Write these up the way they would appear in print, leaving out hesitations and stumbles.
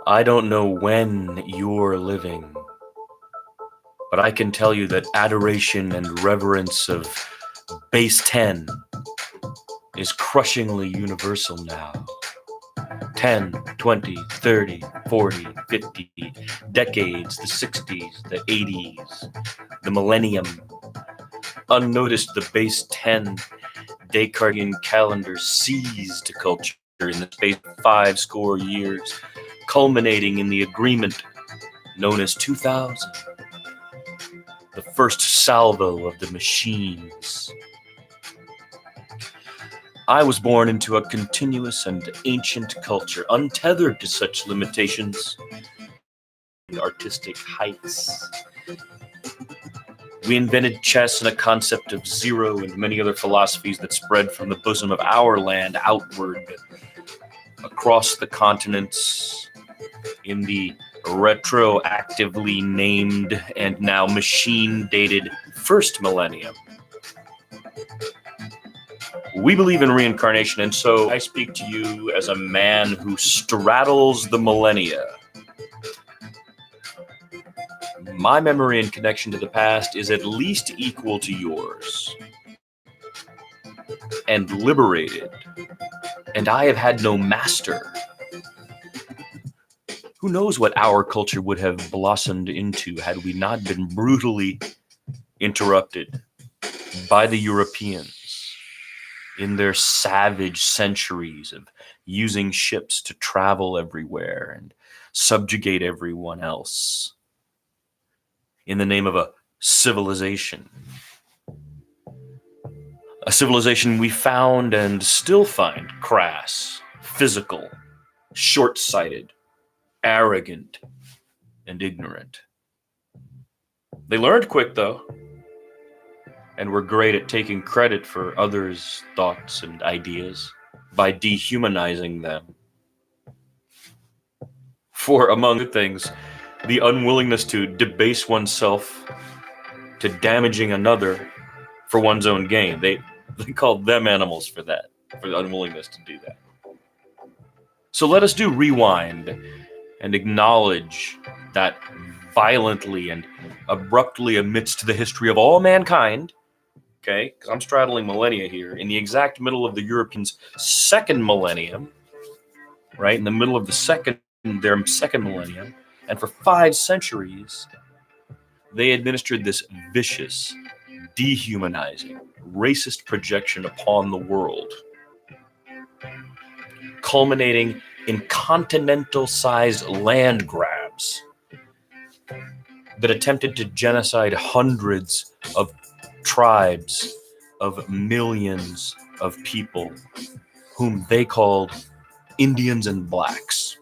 I don't know when you're living, but I can tell you that adoration and reverence of base 10 is crushingly universal now. 10, 20, 30, 40, 50 decades, the 60s, the 80s, the millennium. Unnoticed, the base 10 Descartian calendar seized culture in the space of 50 years, culminating in the agreement known as 2000, the first salvo of the machines. I was born into a continuous and ancient culture, untethered to such limitations, artistic heights. We invented chess and a concept of zero and many other philosophies that spread from the bosom of our land outward, across the continents, in the retroactively named and now machine-dated first millennium. We believe in reincarnation, and so I speak to you as a man who straddles the millennia. My memory and connection to the past is at least equal to yours, and liberated, and I have had no master. Who knows what our culture would have blossomed into had we not been brutally interrupted by the Europeans in their savage centuries of using ships to travel everywhere and subjugate everyone else in the name of a civilization. A civilization we found and still find crass, physical, short-sighted, arrogant, and ignorant. They learned quick, though, and were great at taking credit for others' thoughts and ideas by dehumanizing them. For, among other things, the unwillingness to debase oneself to damaging another for one's own gain. They called them animals for that, for the unwillingness to do that. So let us do rewind and acknowledge that violently and abruptly amidst the history of all mankind, okay, because I'm straddling millennia here, in the exact middle of the Europeans' second millennium, right, in the middle of their second millennium, and for 5 centuries, they administered this vicious, dehumanizing, racist projection upon the world, culminating in continental-sized land grabs that attempted to genocide hundreds of tribes of millions of people whom they called Indians and blacks.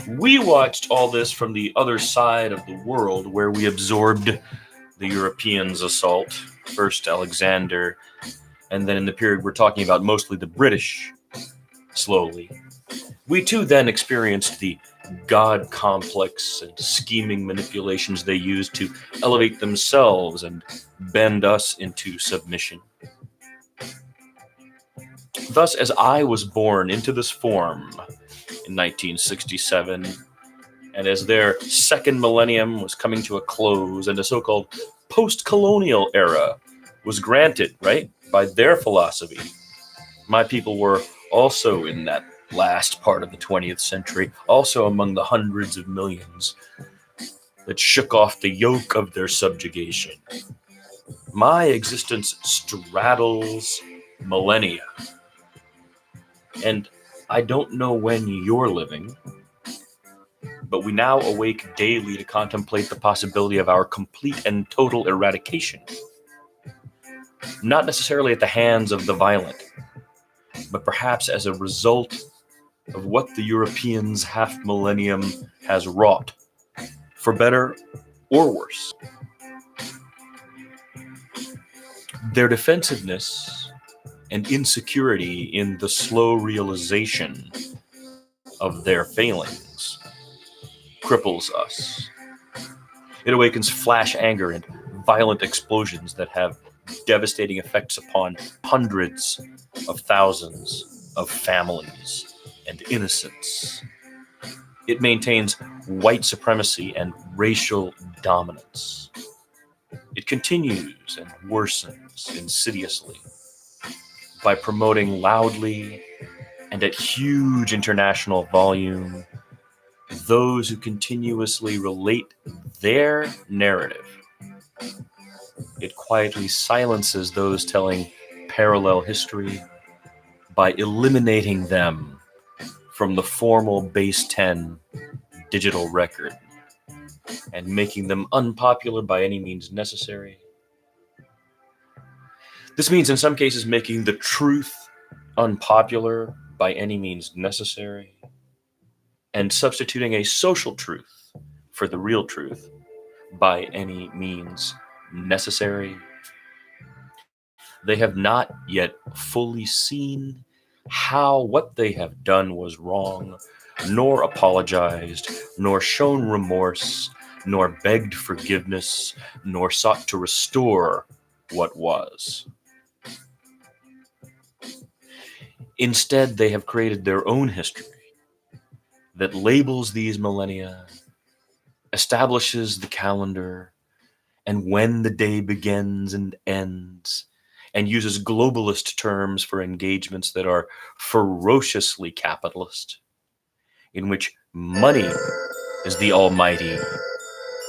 We watched all this from the other side of the world, where we absorbed the Europeans' assault, first Alexander, and then in the period we're talking about, mostly the British, slowly. We too then experienced the God complex and scheming manipulations they used to elevate themselves and bend us into submission. Thus, as I was born into this form in 1967, and as their second millennium was coming to a close and a so-called post-colonial era was granted, right, by their philosophy, my people were also in that last part of the 20th century, also among the hundreds of millions that shook off the yoke of their subjugation. My existence straddles millennia, and I don't know when you're living, but we now awake daily to contemplate the possibility of our complete and total eradication. Not necessarily at the hands of the violent, but perhaps as a result of what the Europeans' half-millennium has wrought, for better or worse. Their defensiveness and insecurity in the slow realization of their failings cripples us. It awakens flash anger and violent explosions that have devastating effects upon hundreds of thousands of families and innocents. It maintains white supremacy and racial dominance. It continues and worsens insidiously by promoting loudly and at huge international volume those who continuously relate their narrative. It quietly silences those telling parallel history by eliminating them from the formal base 10 digital record and making them unpopular by any means necessary. This means in some cases making the truth unpopular by any means necessary and substituting a social truth for the real truth by any means necessary. They have not yet fully seen how what they have done was wrong, nor apologized, nor shown remorse, nor begged forgiveness, nor sought to restore what was. Instead, they have created their own history that labels these millennia, establishes the calendar, and when the day begins and ends, and uses globalist terms for engagements that are ferociously capitalist, in which money is the almighty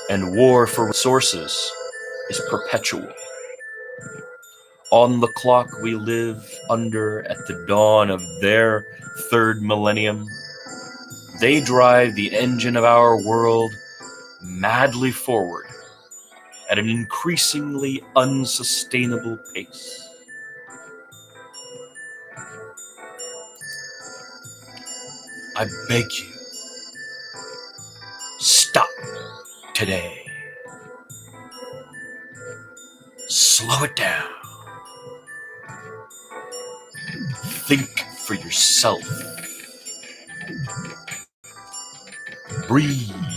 and war for resources is perpetual. On the clock we live under at the dawn of their third millennium, they drive the engine of our world madly forward at an increasingly unsustainable pace. I beg you, stop today. Slow it down. Think for yourself. Breathe.